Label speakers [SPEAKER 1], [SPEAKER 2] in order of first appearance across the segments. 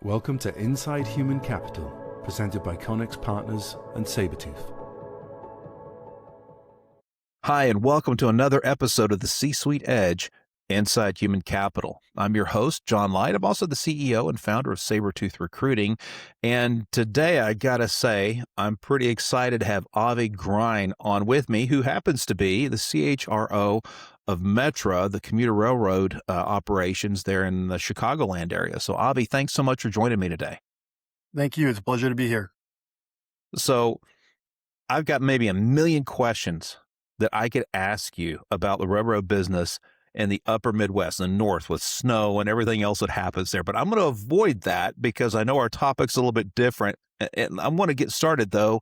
[SPEAKER 1] Welcome to Inside Human Capital, presented by Connex Partners and Sabretooth.
[SPEAKER 2] Hi, and welcome to another episode of the C-Suite Edge, Inside Human Capital. I'm your host, John Light. I'm also the CEO and founder of Sabretooth Recruiting. And today, I got to say, I'm pretty excited to have Avi Grein on with me, who happens to be the CHRO of Metra, the commuter railroad operations there in the Chicagoland area. So, Avi, thanks so much for joining me today.
[SPEAKER 3] Thank you. It's a pleasure to be here.
[SPEAKER 2] So, I've got maybe a million questions that I could ask you about the railroad business in the upper Midwest and North with snow and everything else that happens there. But I'm going to avoid that because I know our topic's a little bit different. And I want to get started, though,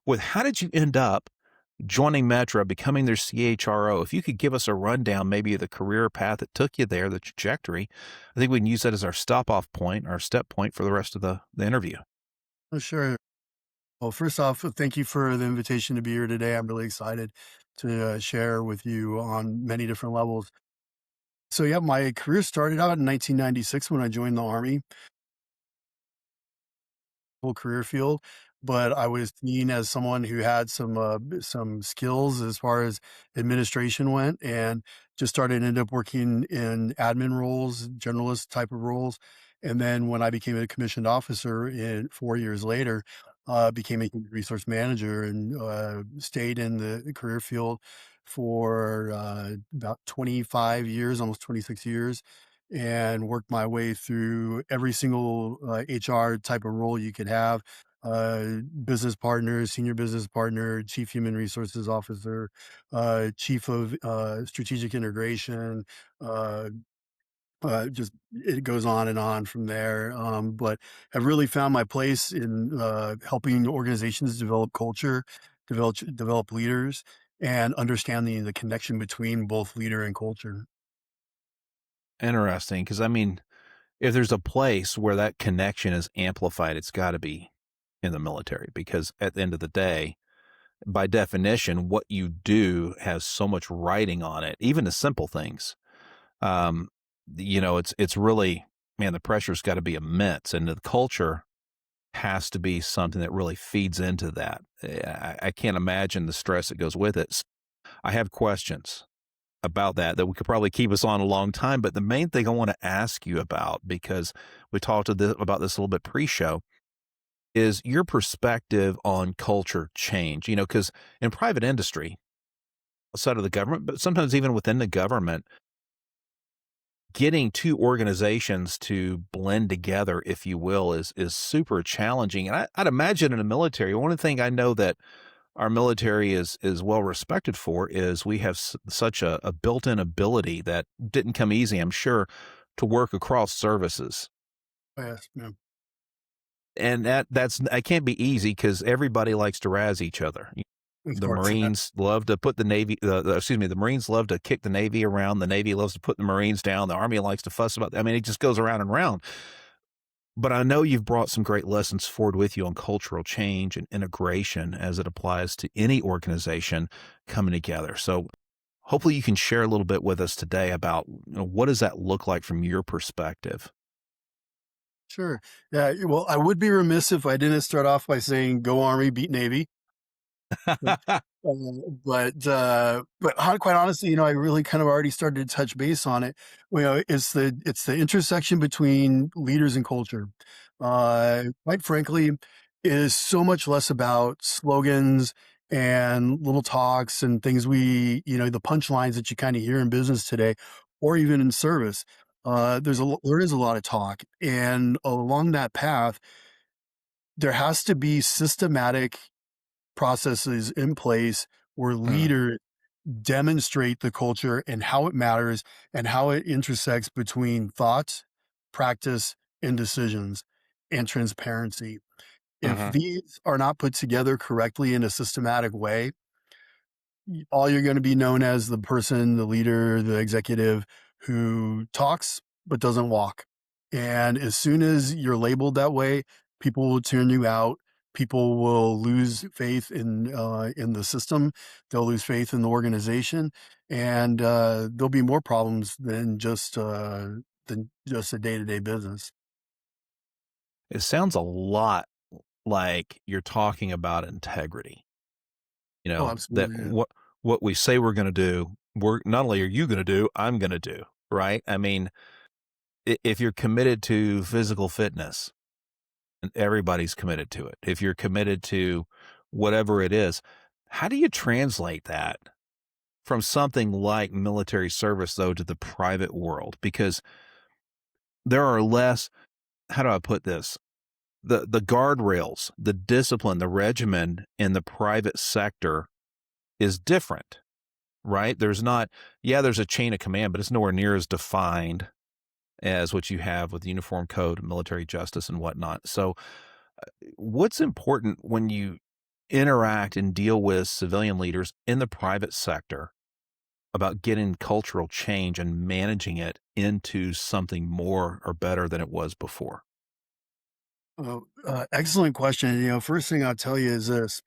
[SPEAKER 2] with how did you end up joining Metra, becoming their CHRO? If you could give us a rundown, maybe of the career path that took you there, the trajectory, I think we can use that as our stop-off point, our step point for the rest of the interview.
[SPEAKER 3] Oh, sure. Well, first off, thank you for the invitation to be here today. I'm really excited to share with you on many different levels. So, yeah, my career started out in 1996 when I joined the Army, whole career field, but I was seen as someone who had some skills as far as administration went, and just ended up working in admin roles, generalist type of roles. And then when I became a commissioned officer 4 years later, became a human resource manager and stayed in the career field for about 25 years, almost 26 years, and worked my way through every single HR type of role you could have. Business partner, senior business partner, chief human resources officer, chief of strategic integration, uh, just it goes on and on from there. But I've really found my place in helping organizations develop culture, develop leaders, and understanding the connection between both leader and culture.
[SPEAKER 2] Interesting, because I mean, if there's a place where that connection is amplified, it's got to be in the military, because at the end of the day, by definition, what you do has so much writing on it, even the simple things. Um, it's really, man, the pressure's got to be immense, and the culture has to be something that really feeds into that. I can't imagine the stress that goes with it. I have questions about that we could probably keep us on a long time. But the main thing I want to ask you about, because we talked about this a little bit pre-show, is your perspective on culture change. Because in private industry, outside of the government, but sometimes even within the government, getting two organizations to blend together, if you will, is super challenging. And I'd imagine in the military, one of the things I know that our military is well respected for is we have such a built-in ability that didn't come easy, I'm sure, to work across services.
[SPEAKER 3] Yes, yeah.
[SPEAKER 2] And that's I can't be easy because everybody likes to razz each other.
[SPEAKER 3] Of
[SPEAKER 2] The
[SPEAKER 3] course.
[SPEAKER 2] Marines love to put the Marines love to kick the Navy around. The Navy loves to put the Marines down. The Army likes to fuss about. I mean, it just goes around and around. But I know you've brought some great lessons forward with you on cultural change and integration as it applies to any organization coming together. So hopefully you can share a little bit with us today about what does that look like from your perspective?
[SPEAKER 3] Sure. Yeah. Well, I would be remiss if I didn't start off by saying "Go Army, beat Navy." Quite honestly, I really kind of already started to touch base on it. It's the intersection between leaders and culture. Quite frankly, it is so much less about slogans and little talks and things the punchlines that you kind of hear in business today, or even in service. There is a lot of talk, and along that path, there has to be systematic processes in place where
[SPEAKER 2] Mm,
[SPEAKER 3] leaders demonstrate the culture and how it matters and how it intersects between thought, practice, and decisions, and transparency. If
[SPEAKER 2] mhm,
[SPEAKER 3] these are not put together correctly in a systematic way, all you're going to be known as the person, the leader, the executive who talks but doesn't walk. And as soon as you're labeled that way, people will tune you out. People will lose faith in the system. They'll lose faith in the organization, and there'll be more problems than just a day-to-day business.
[SPEAKER 2] It sounds a lot like you're talking about integrity.
[SPEAKER 3] Oh,
[SPEAKER 2] That
[SPEAKER 3] absolutely. Yeah.
[SPEAKER 2] what we say we're gonna do, we're not only are you gonna do, I'm gonna do, right? I mean, if you're committed to physical fitness, and everybody's committed to it. If you're committed to whatever it is, how do you translate that from something like military service, though, to the private world? Because there are less, how do I put this? The guardrails, the discipline, the regimen in the private sector is different, right? There's not, yeah, there's a chain of command, but it's nowhere near as defined as what you have with the Uniform Code, military justice, and whatnot. So, what's important when you interact and deal with civilian leaders in the private sector about getting cultural change and managing it into something more or better than it was before?
[SPEAKER 3] Oh, excellent question. First thing I'll tell you is this: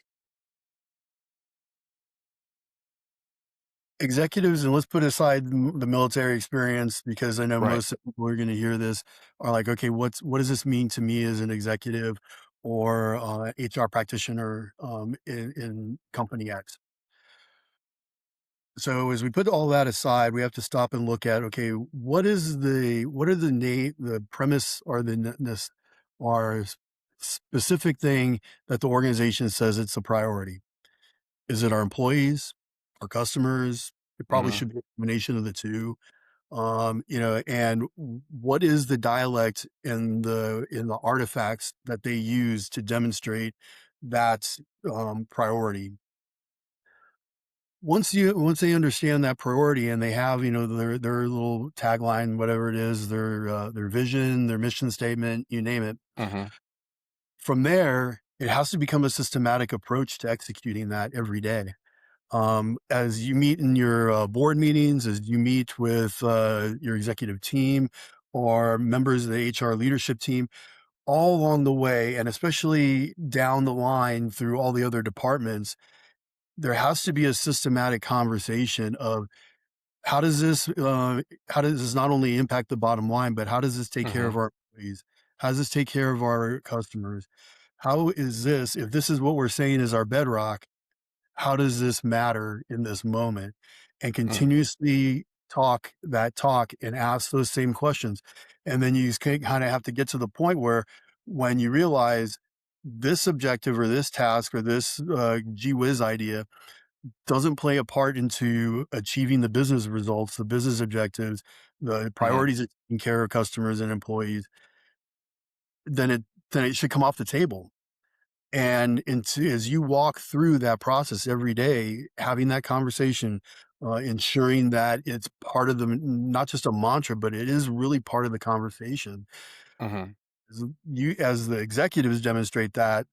[SPEAKER 3] executives, and let's put aside the military experience because I know
[SPEAKER 2] Right.
[SPEAKER 3] most people who are going to hear this are like, okay, what does this mean to me as an executive or HR practitioner in company X? So as we put all that aside, we have to stop and look at, okay, what are the premise or or specific thing that the organization says it's a priority? Is it our employees, our customers? It probably
[SPEAKER 2] Hmm.
[SPEAKER 3] should be a combination of the two. And what is the dialect in the artifacts that they use to demonstrate that priority? Once they understand that priority and they have, their little tagline, whatever it is, their vision, their mission statement, you name it.
[SPEAKER 2] Hmm.
[SPEAKER 3] From there, it has to become a systematic approach to executing that every day. As you meet in your board meetings, as you meet with your executive team or members of the HR leadership team, all along the way, and especially down the line through all the other departments, there has to be a systematic conversation of how does this how does this not only impact the bottom line, but how does this take care
[SPEAKER 2] Hmm.
[SPEAKER 3] of our employees? How does this take care of our customers? How is this, if this is what we're saying is our bedrock, how does this matter in this moment? And
[SPEAKER 2] Hmm.
[SPEAKER 3] continuously talk and ask those same questions. And then you kind of have to get to the point where when you realize this objective or this task or this gee whiz idea doesn't play a part into achieving the business results, the business objectives, the
[SPEAKER 2] Hmm.
[SPEAKER 3] priorities of taking care of customers and employees, then it should come off the table. As you walk through that process every day, having that conversation, ensuring that it's part of not just a mantra, but it is really part of the conversation.
[SPEAKER 2] Hmm.
[SPEAKER 3] As the executives demonstrate that,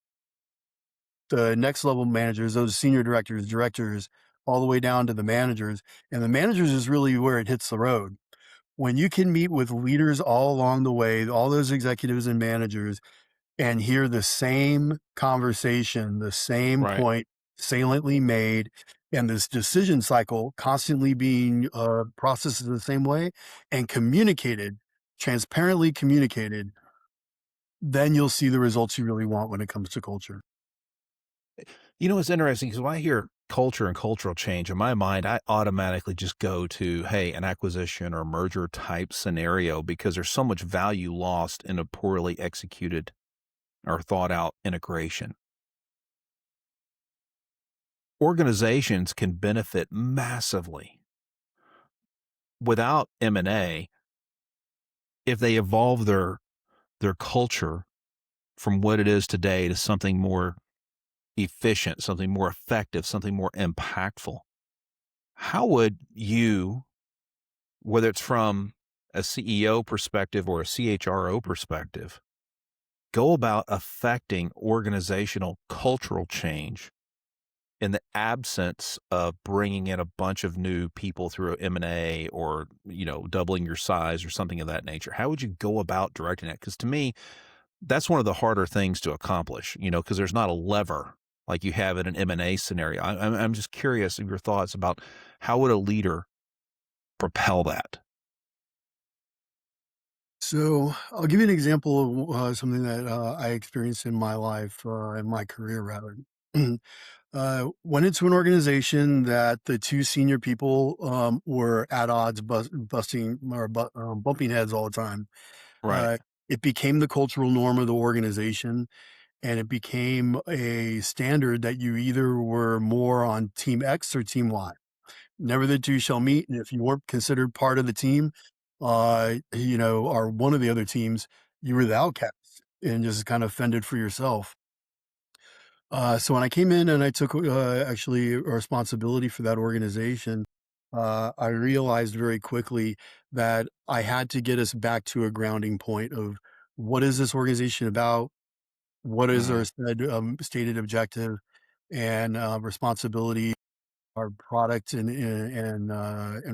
[SPEAKER 3] the next level managers, those senior directors, all the way down to the managers, and the managers is really where it hits the road. When you can meet with leaders all along the way, all those executives and managers, and hear the same conversation, the same
[SPEAKER 2] Right.
[SPEAKER 3] point saliently made, and this decision cycle constantly being processed in the same way and communicated, transparently communicated, then you'll see the results you really want when it comes to culture.
[SPEAKER 2] It's interesting because when I hear culture and cultural change in my mind, I automatically just go to, hey, an acquisition or merger type scenario because there's so much value lost in a poorly executed or thought out integration. Organizations can benefit massively without M&A if they evolve their culture from what it is today to something more efficient, something more effective, something more impactful. How would you, whether it's from a CEO perspective or a CHRO perspective, go about affecting organizational cultural change in the absence of bringing in a bunch of new people through M&A or, doubling your size or something of that nature? How would you go about directing it? Because to me, that's one of the harder things to accomplish, because there's not a lever like you have in an M&A scenario. I'm just curious of your thoughts about how would a leader propel that?
[SPEAKER 3] So I'll give you an example of something that I experienced in my life, in my career rather. Went into an organization that the two senior people were at odds, busting or bumping heads all the time.
[SPEAKER 2] Right.
[SPEAKER 3] Uh, it became the cultural norm of the organization, and it became a standard that you either were more on team X or team Y. Never the two shall meet, and if you weren't considered part of the team, or one of the other teams, you were the outcast and just kind of fended for yourself. So when I came in and I took, actually a responsibility for that organization, I realized very quickly that I had to get us back to a grounding point of what is this organization about? What is
[SPEAKER 2] Mhm.
[SPEAKER 3] our stated objective and responsibility, our product and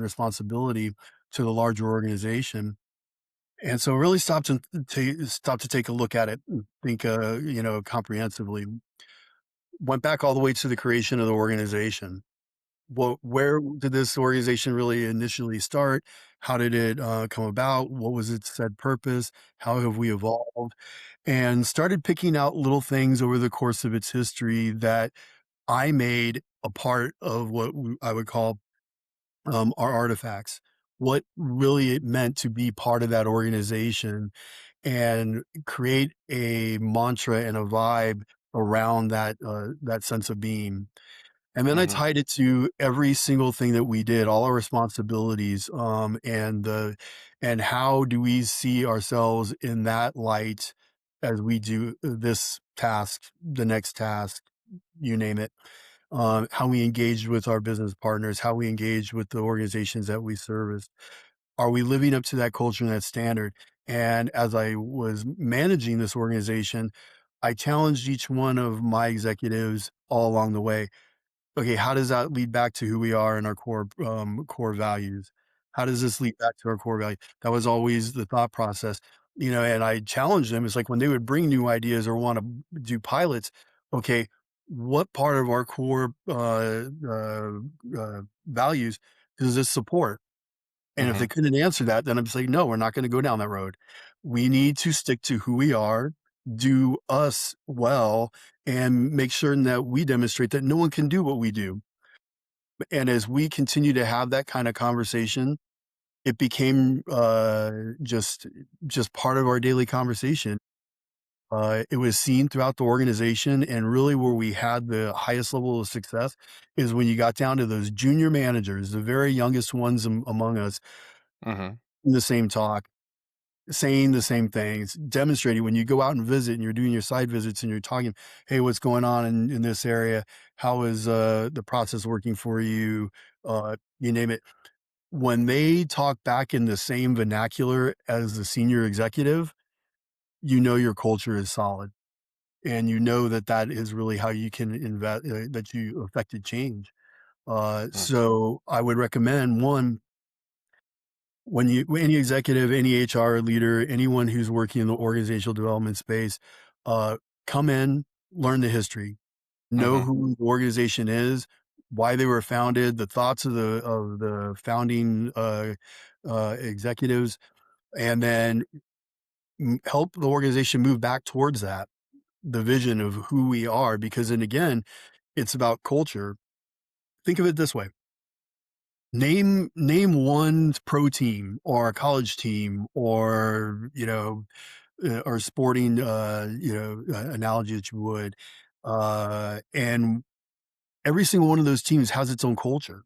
[SPEAKER 3] responsibility to the larger organization. And so really stopped to take a look at it and think, comprehensively. Went back all the way to the creation of the organization. Where did this organization really initially start? How did it come about? What was its said purpose? How have we evolved? And started picking out little things over the course of its history that I made a part of what I would call our artifacts. What really it meant to be part of that organization and create a mantra and a vibe around that sense of being. And then I
[SPEAKER 2] Mhm.
[SPEAKER 3] tied it to every single thing that we did, all our responsibilities, and how do we see ourselves in that light as we do this task, the next task, you name it. How we engage with our business partners, how we engage with the organizations that we service. Are we living up to that culture and that standard? And as I was managing this organization, I challenged each one of my executives all along the way. Okay, how does that lead back to who we are and our core values? How does this lead back to our core value? That was always the thought process, and I challenged them. It's like when they would bring new ideas or want to do pilots, okay, what part of our core values does this support? And if they
[SPEAKER 2] Mhm.
[SPEAKER 3] couldn't answer that, then I'm just like, no, we're not going to go down that road. We need to stick to who we are, do us well, and make certain that we demonstrate that no one can do what we do. And as we continue to have that kind of conversation, it became just part of our daily conversation. It was seen throughout the organization, and really where we had the highest level of success is when you got down to those junior managers, the very youngest ones among us,
[SPEAKER 2] Mhm.
[SPEAKER 3] in the same talk, saying the same things, demonstrating when you go out and visit and you're doing your site visits and you're talking, hey, what's going on in this area? How is the process working for you? You name it. When they talk back in the same vernacular as the senior executive, you know your culture is solid, and you know that that is really how you can invest, that you affected change.
[SPEAKER 2] Mm.
[SPEAKER 3] So I would recommend one, when you any executive, any HR leader, anyone who's working in the organizational development space, uh, come in, learn the history, know
[SPEAKER 2] Mhm.
[SPEAKER 3] who the organization is, why they were founded, the thoughts of the founding executives, and then help the organization move back towards that, the vision of who we are. Because then again, it's about culture. Think of it this way: name one pro team or a college team or or sporting analogy that you would, and every single one of those teams has its own culture.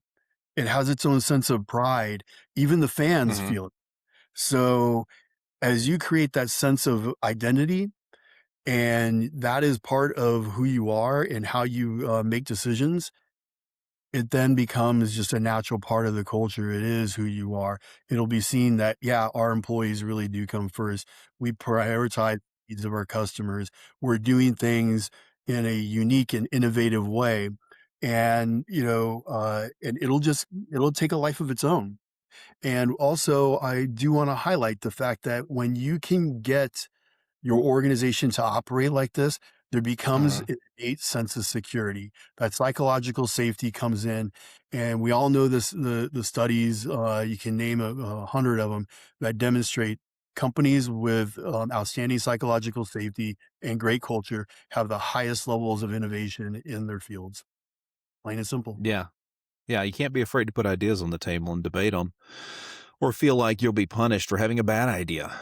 [SPEAKER 3] It has its own sense of pride. Even the fans
[SPEAKER 2] Mhm.
[SPEAKER 3] feel it. So as you create that sense of identity, and that is part of who you are and how you make decisions, it then becomes just a natural part of the culture. It is who you are. It'll be seen that, yeah, our employees really do come first. We prioritize the needs of our customers. We're doing things in a unique and innovative way. And, and it'll take a life of its own. And also, I do want to highlight the fact that when you can get your organization to operate like this, there becomes
[SPEAKER 2] Mhm.
[SPEAKER 3] an innate sense of security. That psychological safety comes in, and we all know this. The studies, you can name 100 of them that demonstrate. companies with outstanding psychological safety and great culture have the highest levels of innovation in their fields. Plain and simple.
[SPEAKER 2] Yeah. Yeah, you can't be afraid to put ideas on the table and debate them, or feel like you'll be punished for having a bad idea,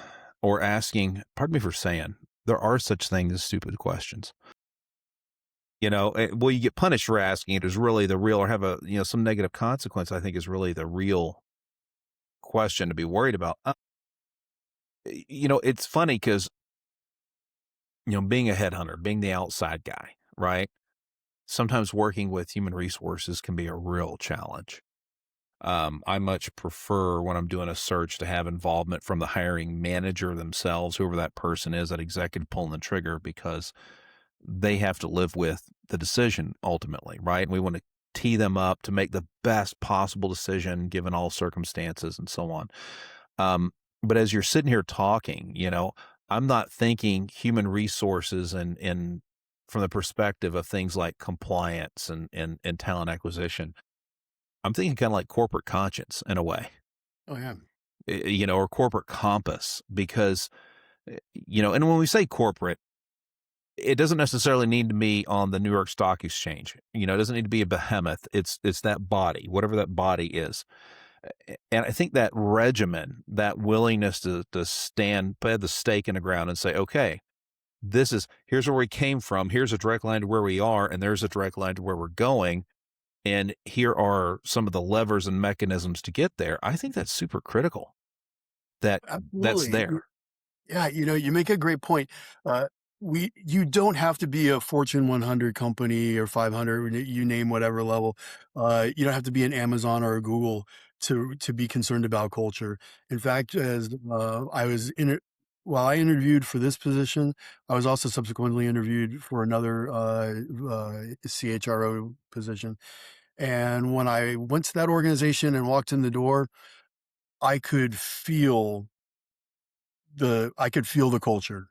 [SPEAKER 2] or asking, pardon me for saying, there are such things as stupid questions. Well, you get punished for asking it is really the real, or have some negative consequence, I think is really the real question to be worried about. It's funny because, being a headhunter, being the outside guy, right? Sometimes working with human resources can be a real challenge. I much prefer when I'm doing a search to have involvement from the hiring manager themselves, whoever that person is, that executive pulling the trigger, because they have to live with the decision ultimately, right? And we want to tee them up to make the best possible decision given all circumstances and so on. But as you're sitting here talking, I'm not thinking human resources and from the perspective of things like compliance and talent acquisition. I'm thinking kind of like corporate conscience in a way,
[SPEAKER 3] Oh yeah.
[SPEAKER 2] or corporate compass, because, and when we say corporate, it doesn't necessarily need to be on the New York Stock Exchange. It doesn't need to be a behemoth. It's that body, whatever that body is. And I think that regimen, that willingness to stand, put the stake in the ground and say, okay, here's where we came from. Here's a direct line to where we are. And there's a direct line to where we're going. And here are some of the levers and mechanisms to get there. I think that's super critical that's
[SPEAKER 3] Absolutely.
[SPEAKER 2] there.
[SPEAKER 3] Yeah, you make a great point. Uh, you don't have to be a Fortune 100 company or 500, you name whatever level. You don't have to be an Amazon or a Google to be concerned about culture. In fact, as while I interviewed for this position, I was also subsequently interviewed for another CHRO position. And when I went to that organization and walked in the door, I could feel the culture.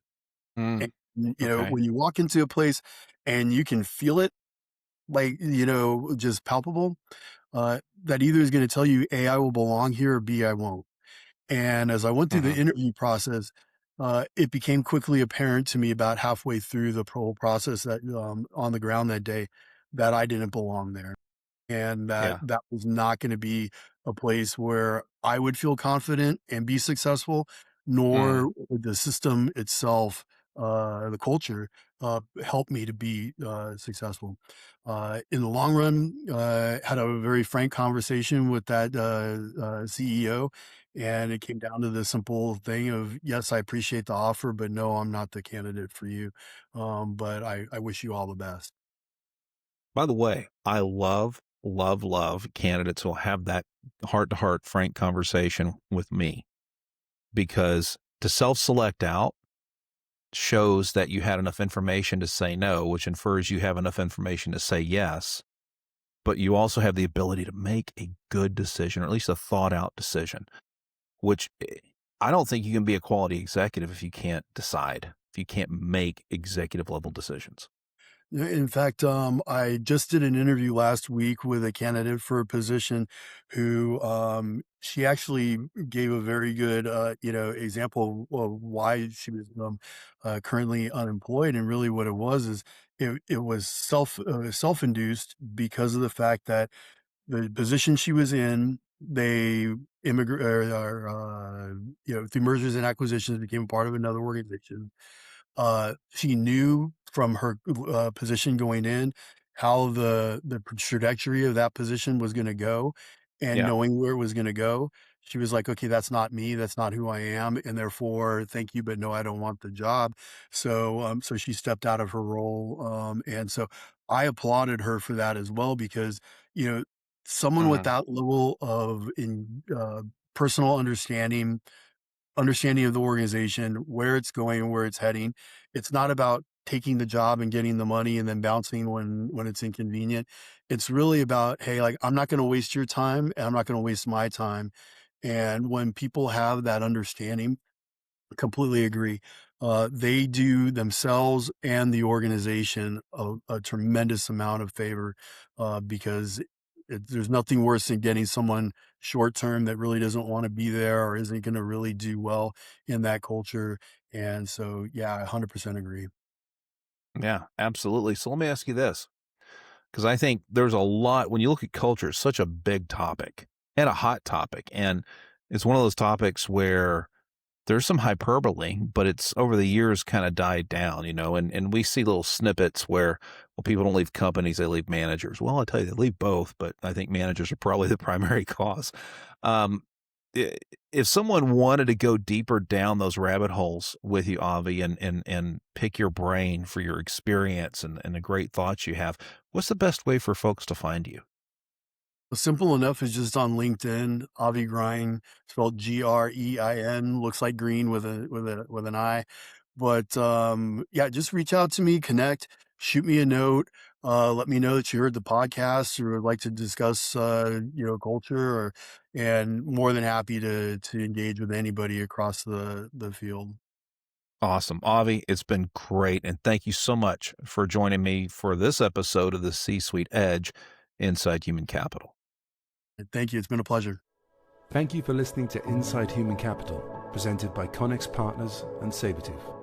[SPEAKER 3] And,
[SPEAKER 2] Mm, okay.
[SPEAKER 3] when you walk into a place and you can feel it, like, just palpable, that either is gonna tell you, A, I will belong here, or B, I won't. And as I went through the
[SPEAKER 2] Mhm.
[SPEAKER 3] interview process, it became quickly apparent to me about halfway through the whole process that, on the ground that day, that I didn't belong there. And that
[SPEAKER 2] Yeah.
[SPEAKER 3] that was not gonna be a place where I would feel confident and be successful,
[SPEAKER 2] Mm.
[SPEAKER 3] nor would the system itself, the culture, help me to be, successful. In the long run, had a very frank conversation with that, CEO, and it came down to the simple thing of, "Yes, I appreciate the offer, but no, I'm not the candidate for you. But I wish you all the best."
[SPEAKER 2] By the way, I love, love, love candidates who'll have that heart to heart, frank conversation with me, because to self select out shows that you had enough information to say no, which infers you have enough information to say yes, but you also have the ability to make a good decision, or at least a thought out decision, which I don't think you can be a quality executive if you can't decide, if you can't make executive level decisions.
[SPEAKER 3] Yeah, in fact, I just did an interview last week with a candidate for a position who, she actually gave a very good, example of why she was, currently unemployed. And really what it was is it was self-induced because of the fact that the position she was in, they through mergers and acquisitions became part of another organization. She knew from her, position going in how the trajectory of that position was gonna go, and
[SPEAKER 2] Yeah.
[SPEAKER 3] knowing where it was gonna go, she was like, "Okay, that's not me, that's not who I am, and therefore, thank you, but no, I don't want the job." So she stepped out of her role, and so I applauded her for that as well because, you know, someone with
[SPEAKER 2] Hmm.
[SPEAKER 3] that level of personal understanding of the organization, where it's going and where it's heading. It's not about taking the job and getting the money and then bouncing when it's inconvenient. It's really about, hey, like, I'm not going to waste your time and I'm not going to waste my time. And when people have that understanding, completely agree. They do themselves and the organization a tremendous amount of favor because There's nothing worse than getting someone short term that really doesn't want to be there or isn't going to really do well in that culture. And so, yeah, I 100% agree.
[SPEAKER 2] Yeah, absolutely. So let me ask you this, because I think there's a lot when you look at culture, it's such a big topic and a hot topic. And it's one of those topics where there's some hyperbole, but it's over the years kind of died down, and we see little snippets where, well, people don't leave companies, they leave managers. Well, I tell you, they leave both, but I think managers are probably the primary cause. Um, i- if someone wanted to go deeper down those rabbit holes with you, Avi, and pick your brain for your experience and the great thoughts you have, what's the best way for folks to find you?
[SPEAKER 3] Simple enough is just on LinkedIn, Avi Grein, spelled Grein, looks like green with an I. But yeah, just reach out to me, connect, shoot me a note, let me know that you heard the podcast or would like to discuss culture and more than happy to engage with anybody across the field.
[SPEAKER 2] Awesome. Avi, it's been great. And thank you so much for joining me for this episode of the C-Suite Edge Inside Human Capital.
[SPEAKER 3] Thank you. It's been a pleasure.
[SPEAKER 1] Thank you for listening to Inside Human Capital, presented by Connex Partners and Sabertooth.